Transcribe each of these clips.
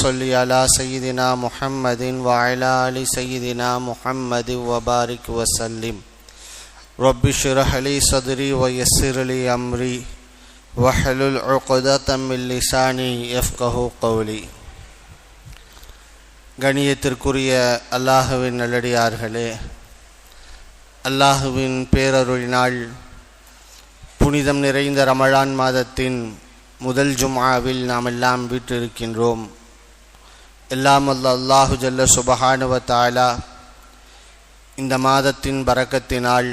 صل على سيدنا محمد وعلى آل سيدنا محمد وبارك وسلم. رب اشرح لي صدري ويسر لي أمري واحلل عقدة من لساني يفقهوا قولي. கணியத்திற்குரிய அல்லாஹுவின் நல்லடியார்களே, அல்லாஹுவின் பேரருளினால் புனிதம் நிறைந்த ரமலான் மாதத்தின் முதல் ஜும்ஆவில் நாம் எல்லாம் வீற்றிருக்கின்றோம். எல்லாம் அல்லாஹு ஜல்ல சுபஹானஹு வ தஆலா இந்த மாதத்தின் பரக்கத்தினால்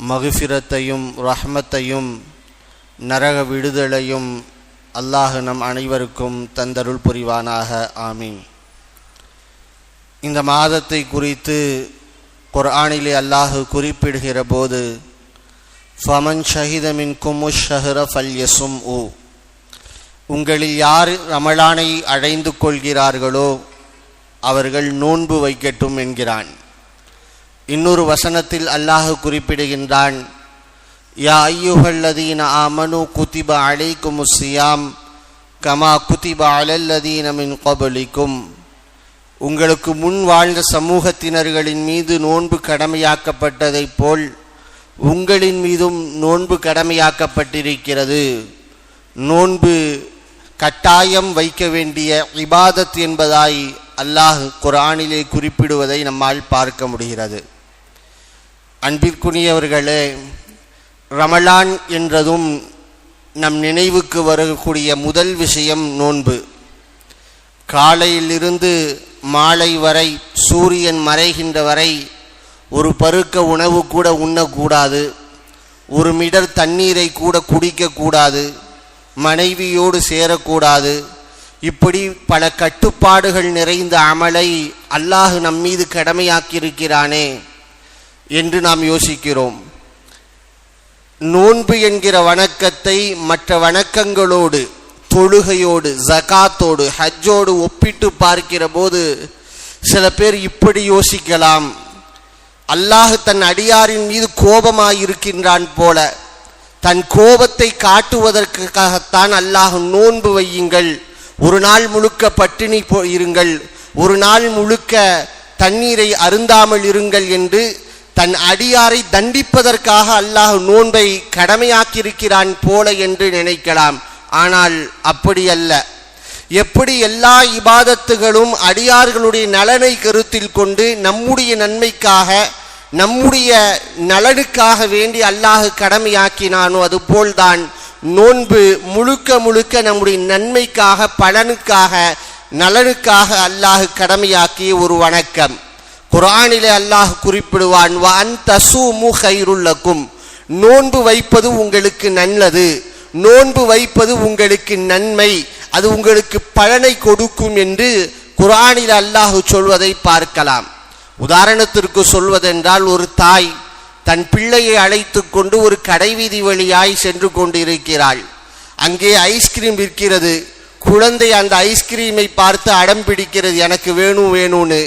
மக்ஃபிரத்தையும் ரஹ்மத்தையும் நரக விடுதலையும் அல்லாஹ் நம் அனைவருக்கும் தந்தருள் புரிவானாக. ஆமீன். இந்த மாதத்தை குறித்து குர்ஆனிலே அல்லாஹ் குறிப்பிடுகிற போது ஃபமன் ஷஹித மின்கும் ஷஹ்ர ஃபல்யஸும்உ, உங்களில் யார் ரமலானை அடைந்து கொள்கிறார்களோ அவர்கள் நோன்பு வைக்கட்டும் என்கிறான். இன்னொரு வசனத்தில் அல்லாஹ் குறிப்பிடுகின்றான், யா அய்யுஹல்லதீன ஆமனு குதிப அலைக்குமுஸ் ஸியாம் கமா குதிப அலல்லதீன மின் கப்லிக்கும், உங்களுக்கு முன் வாழ்ந்த சமூகத்தினர்களின் மீது நோன்பு கடமையாக்கப்பட்டதைப் போல் உங்களின் மீதும் நோன்பு கடமையாக்கப்பட்டிருக்கிறது. நோன்பு கட்டாயம் வைக்க வேண்டிய இபாதத் என்பதாய் அல்லாஹ் குர்ஆனிலே குறிப்பிடுவதை நம்மால் பார்க்க முடிகிறது. அன்பிற்குரியவர்களே, ரமலான் என்றதும் நம் நினைவுக்கு வரக்கூடிய முதல் விஷயம் நோன்பு. காலையிலிருந்து மாலை வரை, சூரியன் மறைகின்ற வரை ஒரு பருக்க உணவு கூட உண்ணக்கூடாது, ஒரு மிடர் தண்ணீரை கூட குடிக்கக்கூடாது, மனைவியோடு சேரக்கூடாது. இப்படி பல கட்டுப்பாடுகள் நிறைந்த அமலை அல்லாஹ் நம் மீது கடமையாக்கியிருக்கிறானே என்று நாம் யோசிக்கிறோம். நோன்பு என்கிற வணக்கத்தை மற்ற வணக்கங்களோடு, தொழுகையோடு, ஜகாத்தோடு, ஹஜ்ஜோடு ஒப்பிட்டு பார்க்கிற போது சில பேர் இப்படி யோசிக்கலாம், அல்லாஹ் தன் அடியாரின் மீது கோபமாயிருக்கின்றான் போல, தன் கோபத்தை காட்டுவதற்காகத்தான் அல்லாஹ் நோன்பு வையுங்கள், ஒரு நாள் முழுக்க பட்டினி இருங்கள், ஒரு நாள் முழுக்க தண்ணீரை அருந்தாமல் இருங்கள் என்று தன் அடியாரை தண்டிப்பதற்காக அல்லாஹ் நோன்பை கடமையாக்கியிருக்கிறான் போல என்று நினைக்கலாம். ஆனால் அப்படி அல்ல. எப்படி எல்லா இபாதத்துகளும் அடியார்களுடைய நலனை கருத்தில் கொண்டு நம்முடைய நன்மைக்காக, நம்முடைய நலனுக்காக வேண்டி அல்லாஹ் கடமையாக்கினானோ அதுபோல்தான் நோன்பு முழுக்க முழுக்க நம்முடைய நன்மைக்காக, பலனுக்காக, நலனுக்காக அல்லாஹ் கடமையாக்கிய ஒரு வணக்கம். குர்ஆனிலே அல்லாஹ் குறிப்பிடுவான், வ அன் தஸூமு கைருல் லக்கும், நோன்பு வைப்பது உங்களுக்கு நல்லது, நோன்பு வைப்பது உங்களுக்கு நன்மை, அது உங்களுக்கு பலனை கொடுக்கும் என்று குர்ஆனில் அல்லாஹ் சொல்வதை பார்க்கலாம். உதாரணத்திற்கு சொல்வதென்றால், ஒரு தாய் தன் பிள்ளையை அழைத்து கொண்டு ஒரு கடைவீதி வழியாய் சென்று கொண்டிருக்கிறாள். அங்கே ஐஸ்கிரீம் விற்கிறது. குழந்தை அந்த ஐஸ்கிரீமை பார்த்து அடம் பிடிக்கிறது, எனக்கு வேணும் வேணும்னு.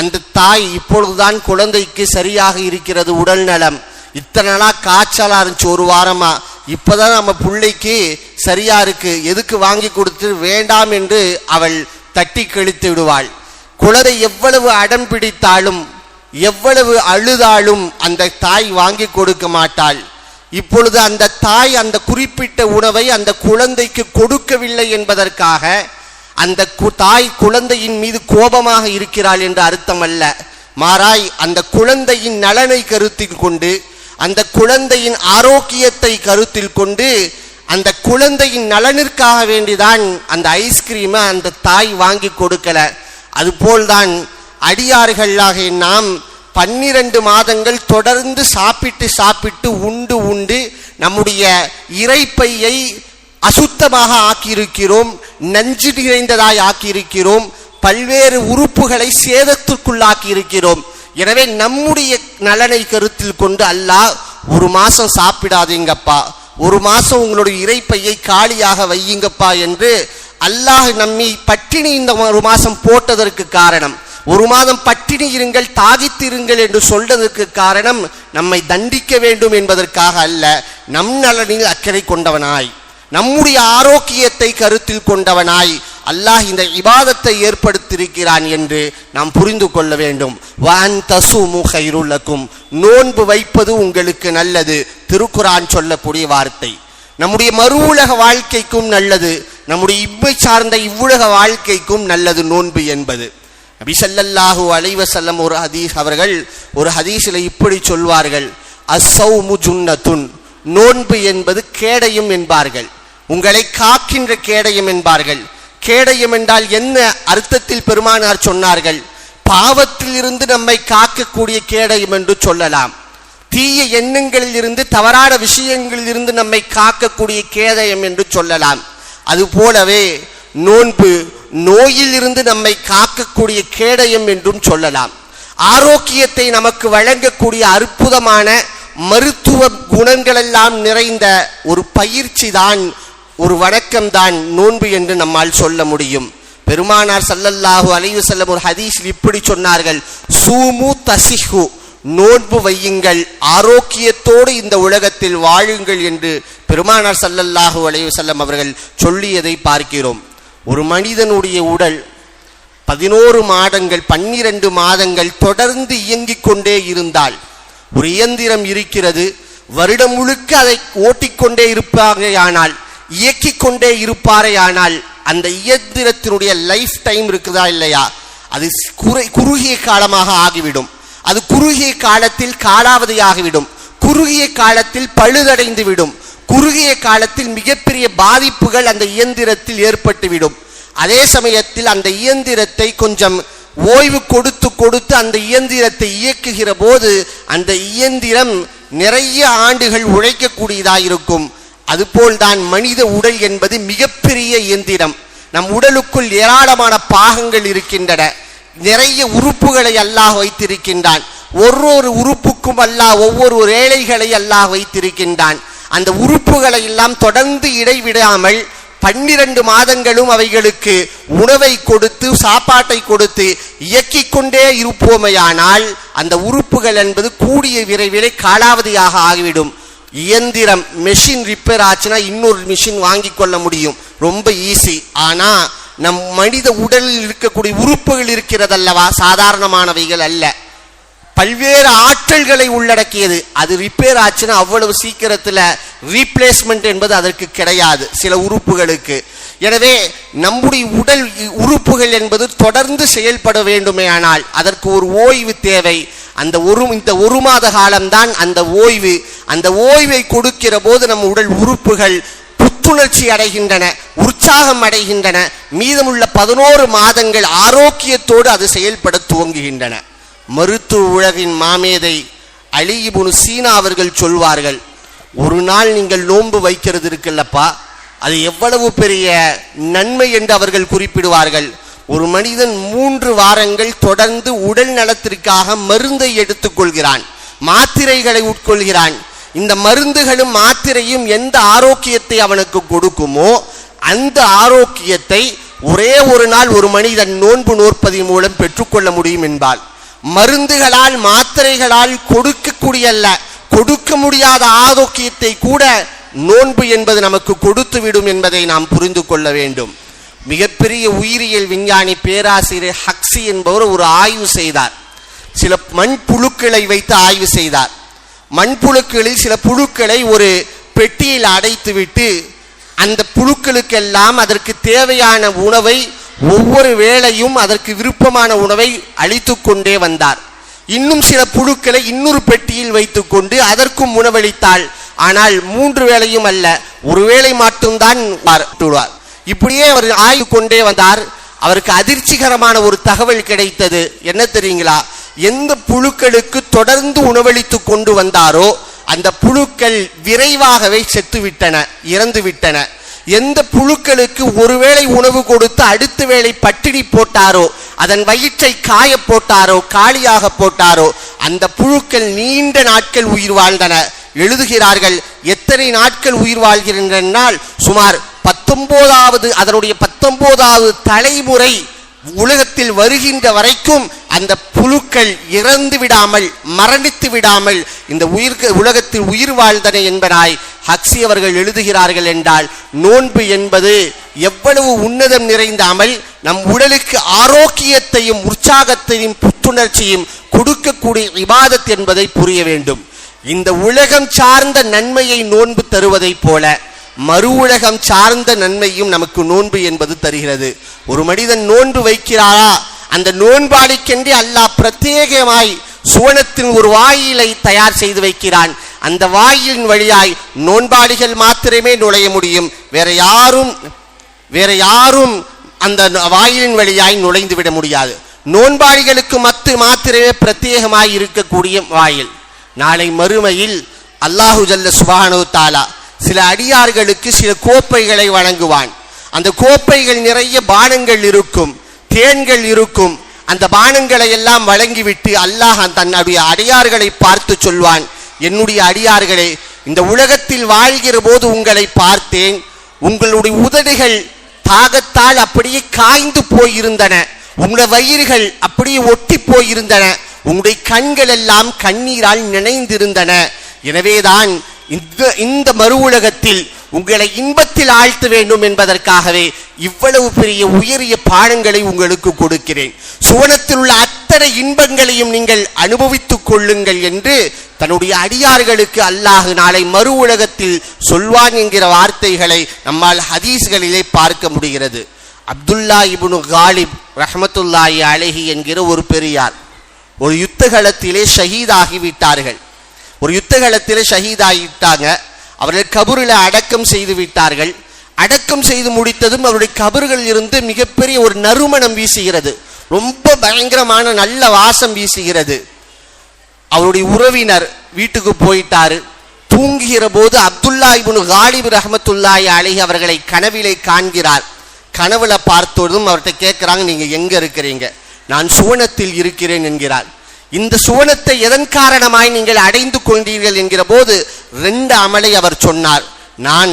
அந்த தாய், இப்பொழுதுதான் குழந்தைக்கு சரியாக இருக்கிறது உடல் நலம், இத்தனை நாளாக காய்ச்சலா இருந்துச்சு, ஒரு வாரமா, இப்பதான் நம்ம பிள்ளைக்கு சரியா இருக்கு, எதுக்கு வாங்கி கொடுத்து வேண்டாம் என்று அவள் தட்டி கழித்து விடுவாள். குழந்தை எவ்வளவு அடம் பிடித்தாலும், எவ்வளவு அழுதாலும் அந்த தாய் வாங்கி கொடுக்க மாட்டாள். இப்பொழுது அந்த தாய் அந்த குறிப்பிட்ட உணவை அந்த குழந்தைக்கு கொடுக்கவில்லை என்பதற்காக அந்த தாய் குழந்தையின் மீது கோபமாக இருக்கிறாள் என்று அர்த்தம் அல்ல. மாறாய் அந்த குழந்தையின் நலனை கருத்தில் கொண்டு, அந்த குழந்தையின் ஆரோக்கியத்தை கருத்தில் கொண்டு, அந்த குழந்தையின் நலனிற்காக வேண்டிதான் அந்த ஐஸ்கிரீமை அந்த தாய் வாங்கி கொடுக்கல. அதுபோல்தான் அடியார்களாக நாம் 12 மாதங்கள் தொடர்ந்து சாப்பிட்டு உண்டு உண்டு நம்முடைய இறைப்பையை அசுத்தமாக ஆக்கியிருக்கிறோம், நஞ்சு நிறைந்ததாய் ஆக்கியிருக்கிறோம், பல்வேறு உறுப்புகளை சேதத்திற்குள்ளாக்கி இருக்கிறோம். எனவே நம்முடைய நலனை கருத்தில் கொண்டு அல்லாஹ், ஒரு மாசம் சாப்பிடாதீங்கப்பா, ஒரு மாசம் உங்களுடைய இறைப்பையை காலியாக வையுங்கப்பா என்று அல்லாஹ் நம்மை பட்டினி இந்த ஒரு மாசம் போட்டதற்கு காரணம், ஒரு மாதம் பட்டினி இருங்கள், தாகித்திருங்கள் என்று சொல்றதற்கு காரணம் நம்மை தண்டிக்க வேண்டும் என்பதற்காக அல்ல, நம் நலனில் அக்கறை கொண்டவனாய், நம்முடைய ஆரோக்கியத்தை கருத்தில் கொண்டவனாய், அல்லாஹ் இந்த இபாதத்தை ஏற்படுத்தியிருக்கிறான் என்று நாம் புரிந்து கொள்ள வேண்டும். வஅன் தஸூமு கைருல் லக்கும், நோன்பு வைப்பது உங்களுக்கு நல்லது. திருக்குர்ஆன் சொல்லக்கூடிய வார்த்தை நம்முடைய மறு உலக வாழ்க்கைக்கும் நல்லது, நம்முடைய இம்மை சார்ந்த இவ்வுலக வாழ்க்கைக்கும் நல்லது நோன்பு என்பது. நபி ஸல்லல்லாஹு அலைஹி வஸல்லம் அவர்கள் ஒரு ஹதீஸில் இப்படி சொல்வார்கள், அஸ்ஸௌமு ஜுன்னத்துன், நோன்பு என்பது கேடயம் என்பார்கள், உங்களை காக்கின்ற கேடயம் என்பார்கள். கேடயம் என்றால் என்ன அர்த்தத்தில் பெருமானார் சொன்னார்கள்? பாவத்தில் இருந்து நம்மை காக்கக்கூடிய கேடயம் என்று சொல்லலாம். தீய எண்ணங்களில் இருந்து தவறான விஷயங்களில் இருந்து நம்மை காக்கக்கூடிய கேடயம் என்று சொல்லலாம். அதுபோலவே நோன்பு நோயில் இருந்து நம்மை காக்கக்கூடிய கேடயம் என்றும் சொல்லலாம். ஆரோக்கியத்தை நமக்கு வழங்கக்கூடிய அற்புதமான மருத்துவ குணங்களெல்லாம் நிறைந்த ஒரு பயிற்சி தான், ஒரு வணக்கம்தான் நோன்பு என்று நம்மால் சொல்ல முடியும். பெருமானார் ஸல்லல்லாஹு அலைஹி வஸல்லம் ஒரு ஹதீஸில் இப்படி சொன்னார்கள், சூமு தஸிஹு, நோன்பு வையுங்கள், ஆரோக்கியத்தோடு இந்த உலகத்தில் வாழுங்கள் என்று பெருமானார் ஸல்லல்லாஹு அலைஹி வஸல்லம் அவர்கள் சொல்லியதை பார்க்கிறோம். ஒரு மனிதனுடைய உடல் 11 மாதங்கள் 12 மாதங்கள் தொடர்ந்து இயங்கிக் கொண்டே இருந்தால், ஒரு இயந்திரம் இருக்கிறது, வருடம் முழுக்க அதை ஓட்டிக்கொண்டே இருப்பாரையானால், இயக்கிக் கொண்டே இருப்பாரையானால், அந்த இயந்திரத்தினுடைய லைஃப் டைம் இருக்குதா இல்லையா, அது குறுகிய காலமாக ஆகிவிடும். அது குறுகிய காலத்தில் காலாவதியாகிவிடும், குறுகிய காலத்தில் பழுதடைந்து விடும், குறுகிய காலத்தில் மிகப்பெரிய பாதிப்புகள் அந்த இயந்திரத்தில் ஏற்பட்டுவிடும். அதே சமயத்தில் அந்த இயந்திரத்தை கொஞ்சம் ஓய்வு கொடுத்து கொடுத்து அந்த இயந்திரத்தை இயக்குகிற போது அந்த இயந்திரம் நிறைய ஆண்டுகள் உழைக்கக்கூடியதாக இருக்கும். அதுபோல்தான் மனித உடல் என்பது மிகப்பெரிய இயந்திரம். நம் உடலுக்குள் ஏராளமான பாகங்கள் இருக்கின்றன, நிறைய உறுப்புகளை அல்லாஹ் வைத்திருக்கின்றான். ஒவ்வொரு உறுப்புக்கும் அல்லாஹ் ஒவ்வொரு வேலைகளை அல்லாஹ் வைத்திருக்கின்றான். அந்த உறுப்புகளை எல்லாம் தொடர்ந்து இடைவிடாமல் 12 மாதங்களும் அவைகளுக்கு உணவை கொடுத்து சாப்பாட்டை கொடுத்து இயக்கிக் கொண்டே இருப்போமையானால் அந்த உறுப்புகள் என்பது கூடிய விரைவிலே காலாவதியாக ஆகிவிடும். இயந்திரம் மெஷின் ரிப்பேர் ஆச்சுன்னா இன்னொரு மிஷின் வாங்கி கொள்ள முடியும், ரொம்ப ஈஸி. ஆனா நம் மனித உடலில் இருக்கக்கூடிய உறுப்புகள் இருக்கிறதல்லவா, சாதாரணமானவைகள் அல்ல, பல்வேறு ஆற்றல்களை உள்ளடக்கியது. அது ரிப்பேர் ஆச்சுன்னா அவ்வளவு சீக்கிரத்தில் ரீப்ளேஸ்மெண்ட் என்பது அதற்கு கிடையாது சில உறுப்புகளுக்கு. எனவே நம்முடைய உடல் உறுப்புகள் என்பது தொடர்ந்து செயல்பட வேண்டுமே, ஆனால் அதற்கு ஒரு ஓய்வு தேவை. இந்த ஒரு மாத காலம்தான் அந்த ஓய்வு. அந்த ஓய்வை கொடுக்கிற போது நம் உடல் உறுப்புகள் புத்துணர்ச்சி அடைகின்றன, உற்சாகம் அடைகின்றன. மீதமுள்ள 11 மாதங்கள் ஆரோக்கியத்தோடு அது செயல்பட துவங்குகின்றன. மருத்துவ உலகின் மாமேதை அலி இப்னு சீனா அவர்கள் சொல்வார்கள், ஒரு நாள் நீங்கள் நோன்பு வைக்கிறது இருக்குல்லப்பா, அது எவ்வளவு பெரிய நன்மை என்று அவர்கள் குறிப்பிடுவார்கள். ஒரு மனிதன் 3 வாரங்கள் தொடர்ந்து உடல் நலத்திற்காக மருந்தை எடுத்துக்கொள்கிறான், மாத்திரைகளை உட்கொள்கிறான். இந்த மருந்துகளும் மாத்திரையும் எந்த ஆரோக்கியத்தை அவனுக்கு கொடுக்குமோ அந்த ஆரோக்கியத்தை ஒரே ஒரு நாள் ஒரு மனிதன் நோன்பு நோற்பதின் மூலம் பெற்றுக்கொள்ள முடியும் என்பார். மருந்துகளால் மாத்திரைகளால் கொடுக்க முடியாத ஆரோக்கியத்தை கூட நோன்பு என்பது நமக்கு கொடுத்து விடும் என்பதை நாம் புரிந்து கொள்ள வேண்டும். மிகப்பெரிய உயிரியல் விஞ்ஞானி பேராசிரியர் ஹக்ஸி என்பவர் ஒரு ஆய்வு செய்தார். சில மண்புழுக்களை வைத்து ஆய்வு செய்தார். மண்புழுக்களில் சில புழுக்களை ஒரு பெட்டியில் அடைத்துவிட்டு அந்த புழுக்களுக்கெல்லாம் அதற்கு தேவையான உணவை ஒவ்வொரு வேளையும் அதற்கு விருப்பமான உணவை அளித்து கொண்டே வந்தார். இன்னும் சில புழுக்களை இன்னொரு பெட்டியில் வைத்துக்கொண்டு அதற்கும் உணவளித்தாள். ஆனால் 3 வேளையும் அல்ல, ஒரு வேளை மட்டும்தான். இப்படியே அவர் ஆய்வு கொண்டே வந்தார். அவருக்கு அதிர்ச்சிகரமான ஒரு தகவல் கிடைத்தது. என்ன தெரியுங்களா? எந்த புழுக்களுக்கு தொடர்ந்து உணவளித்து கொண்டு வந்தாரோ அந்த புழுக்கள் விரைவாகவே செத்துவிட்டன, இறந்து விட்டன. எந்த புழுக்களுக்கு ஒருவேளை உணவு கொடுத்து அடுத்த வேளை பட்டினி போட்டாரோ, அதன் வயிற்றை காய போட்டாரோ, காலியாக போட்டாரோ, அந்த புழுக்கள் நீண்ட நாட்கள் உயிர் வாழ்ந்தன. எழுதுகிறார்கள், எத்தனை நாட்கள் உயிர் வாழ்கின்றனால் சுமார் 19வது அதனுடைய 19வது தலைமுறை உலகத்தில் வருகின்ற வரைக்கும் அந்த புழுக்கள் இறந்து விடாமல் மரணித்து விடாமல் இந்த உலகத்தில் உயிர் வாழ்ந்தன என்பதாய் ஹக்ஸி அவர்கள் எழுதுகிறார்கள். என்றால் நோன்பு என்பது எவ்வளவு உன்னதம் நிறைந்த அமல், நம் உடலுக்கு ஆரோக்கியத்தையும் உற்சாகத்தையும் புத்துணர்ச்சியும் கொடுக்கக்கூடிய இபாதத் என்பதை புரிய வேண்டும். இந்த உலகம் சார்ந்த நன்மையை நோன்பு தருவதைப் போல மறு உலகம் சார்ந்த நன்மையும் நமக்கு நோன்பு என்பது தருகிறது. ஒரு மனிதன் நோன்பு வைக்கிறாரா, அந்த நோன்பாளிக்கென்று அல்லாஹ் பிரத்யேகமாய் சுவனத்தின் ஒரு வாயிலை தயார் செய்து வைக்கிறான். அந்த வாயிலின் வழியாய் நோன்பாளிகள் மாத்திரமே நுழைய முடியும். வேற யாரும் அந்த வாயிலின் வழியாய் நுழைந்து விட முடியாது. நோன்பாளிகளுக்கு மாத்திரமே பிரத்யேகமாய் இருக்கக்கூடிய வாயில். நாளை மறுமையில் அல்லாஹு ஜல்ல சுப்ஹானஹு தஆலா சில அடியார்களுக்கு சில கோப்பைகளை வழங்குவான். அந்த கோப்பைகள் நிறைய பானங்கள் இருக்கும், தேன்கள் இருக்கும். அந்த பானங்களை எல்லாம் வழங்கிவிட்டு அல்லாஹ் தன்னுடைய அடியார்களை பார்த்து சொல்வான், என்னுடைய அடியார்களே, இந்த உலகத்தில் வாழ்கிற போது உங்களை பார்த்தேன். உங்களுடைய உதடுகள் தாகத்தால் அப்படியே காய்ந்து போயிருந்தன, உங்களுடைய வயிறுகள் அப்படியே ஒட்டி போயிருந்தன, உங்களுடைய கண்கள் எல்லாம் கண்ணீரால் நினைந்திருந்தன. எனவேதான் இந்த மறு உலகத்தில் உங்களை இன்பத்தில் ஆழ்த்த வேண்டும் என்பதற்காகவே இவ்வளவு பெரிய உயரிய பாடங்களை உங்களுக்கு கொடுக்கிறேன். சுவனத்தில் உள்ள அத்தனை இன்பங்களையும் நீங்கள் அனுபவித்துக் கொள்ளுங்கள் என்று தன்னுடைய அடியார்களுக்கு அல்லாஹ் நாளை மறு உலகத்தில் சொல்வான் என்கிற வார்த்தைகளை நம்மால் ஹதீஸ்களிலே பார்க்க முடிகிறது. அப்துல்லா இப்னு காலிப் ரஹ்மத்துல்லாஹி அலைஹி என்கிற ஒரு பெரியார் ஒரு யுத்த களத்திலே ஷஹீதாகிவிட்டார்கள். ஒரு யுத்த களத்திலே ஷஹீதாகிவிட்டாங்க. அவர்கள் கபூரில் அடக்கம் செய்து விட்டார்கள். அடக்கம் செய்து முடித்ததும் அவருடைய கபறுகளில் இருந்து மிகப்பெரிய ஒரு நறுமணம் வீசுகிறது, ரொம்ப பயங்கரமான நல்ல வாசம் வீசுகிறது. அவருடைய உறவினர் வீட்டுக்கு போயிட்டாரு. தூங்குகிற போது அப்துல்லா இப்னு காலிப் ரஹ்மத்துல்லாஹி அலைஹி அவர்களை கனவிலே காண்கிறார். கனவுல பார்த்ததும் அவர்கிட்ட கேட்கிறாங்க, நீங்க எங்க இருக்கிறீங்க? நான் சுவனத்தில் இருக்கிறேன் என்கிறார். இந்த சுவனத்தை எதன் காரணமாய் நீங்கள் அடைந்து கொண்டீர்கள் என்கிற போது 2 அமலை அவர் சொன்னார். நான்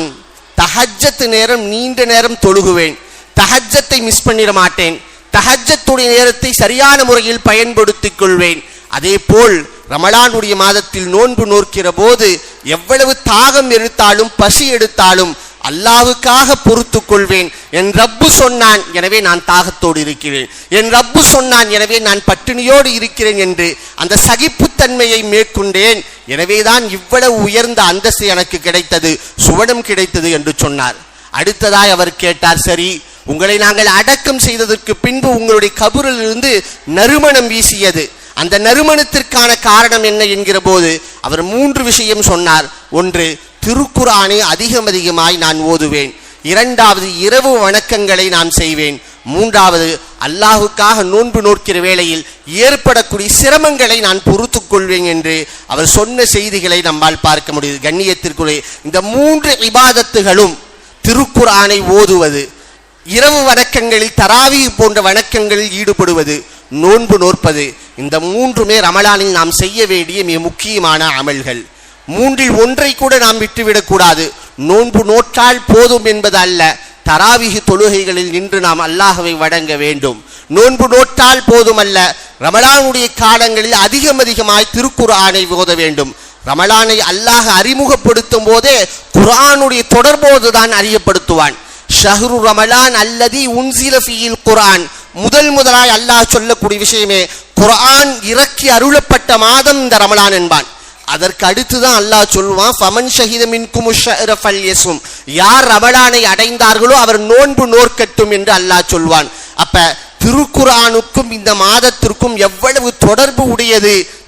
தஹஜ்ஜத் நேரம் நீண்ட நேரம் தொழுகுவேன், தஹஜ்ஜத்தை மிஸ் பண்ணிட மாட்டேன், தஹஜ்ஜத்துடைய நேரத்தை சரியான முறையில் பயன்படுத்திக் கொள்வேன். அதே போல் ரமலானுடைய மாதத்தில் நோன்பு நோக்கிற போது எவ்வளவு தாகம் எடுத்தாலும் பசி எடுத்தாலும் அல்லாஹ்வுக்காக பொறுத்து கொள்வேன். என் ரப்பு சொன்னான், எனவே நான் தாகத்தோடு இருக்கிறேன். என் ரப்பு சொன்னான், எனவே நான் பட்டினியோடு இருக்கிறேன் என்று அந்த சகிப்புத்தன்மையை மேற்கொண்டேன். எனவேதான் இவ்வளவு உயர்ந்த அந்தஸ்து எனக்கு கிடைத்தது, சுவனம் கிடைத்தது என்று சொன்னார். அடுத்ததாய் அவர் கேட்டார், சரி, உங்களை நாங்கள் அடக்கம் செய்ததற்கு பின்பு உங்களுடைய கபூரிலிருந்து நறுமணம் வீசியது, அந்த நறுமணத்திற்கான காரணம் என்ன என்கிற போது அவர் 3 விஷயம் சொன்னார். ஒன்று, திருக்குர்ஆனை அதிகமாய் நான் ஓதுவேன். 2வது, இரவு வணக்கங்களை நான் செய்வேன். 3வது, அல்லாஹுக்காக நோன்பு நோக்கிற வேளையில் ஏற்படக்கூடிய சிரமங்களை நான் பொறுத்து கொள்வேன் என்று அவர் சொன்ன செய்திகளை நம்மால் பார்க்க முடியுது. கண்ணியத்திற்குரிய இந்த 3 இபாதத்துகளும், திருக்குர்ஆனை ஓதுவது, இரவு வணக்கங்களில் தராவீஹ் போன்ற வணக்கங்களில் ஈடுபடுவது, நோன்பு நோற்பது, இந்த 3மே ரமலானில் நாம் செய்ய வேண்டிய மிக முக்கியமான அமல்கள். 3இல் ஒன்றை கூட நாம் விட்டுவிடக்கூடாது. நோன்பு நோற்றால் போதும் என்பது அல்ல, தராவீஹ் தொழுகைகளில் நின்று நாம் அல்லாஹ்வை வணங்க வேண்டும். நோன்பு நோற்றால் போதுமல்ல, ரமலானுடைய காலங்களில் அதிகமாய் திருக்குர்ஆனை ஓத வேண்டும். ரமலானை அல்லாஹ் அறிமுகப்படுத்தும் போதே குர்ஆனுடைய தொடர்போதுதான் அறியப்படுத்துவான். ஷஹ்ரு ரமலான் அல்லதி உன்சில ஃபீஹில் குர்ஆன், முதலாய் அல்லாஹ் சொல்லக்கூடிய விஷயமே குர்ஆன் இறக்கி அருளப்பட்ட மாதம் இந்த ரமலான் என்பான். அதற்கு அடுத்துதான் அல்லாஹ் சொல்வான், ஃபமன் ஷஹித மின்கும் ஷஹ்ர ஃபல்யஸும், யார் ரமலானை அடைந்தார்களோ அவர் நோன்பு நோற்கட்டும் என்று அல்லாஹ் சொல்வான். அப்ப திருக்குர்ஆனுக்கும் இந்த மாதத்திற்கும் எவ்வளவு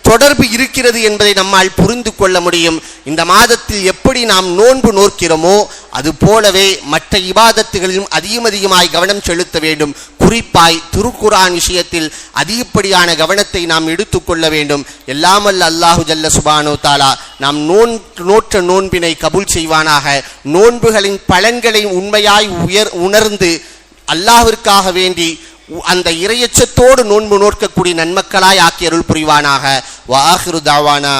தொடர்பு இருக்கிறது என்பதை நம்மால் புரிந்து கொள்ள முடியும். இந்த மாதத்தில் எப்படி நாம் நோன்பு நோக்கிறோமோ அது போலவே மற்ற இபாதத்துகளிலும் அதிகமாய் கவனம் செலுத்த வேண்டும். குறிப்பாய் திருக்குர்ஆன் விஷயத்தில் அதிகப்படியான கவனத்தை நாம் எடுத்துக்கொள்ள வேண்டும். எல்லாமல்ல அல்லாஹு ஜல்ல சுப்ஹானஹு தஆலா நாம் நோற்ற நோன்பினை கபூல் செய்வானாக. நோன்புகளின் பலன்களை உண்மையாய் உணர்ந்து அல்லாஹ்விற்காக வேண்டி அந்த இறையச்சத்தோடு நோன்பு நோக்கக்கூடிய நன்மக்களாய் ஆக்கி அருள் புரிவானாக. வ ஆகிரு தாவானா.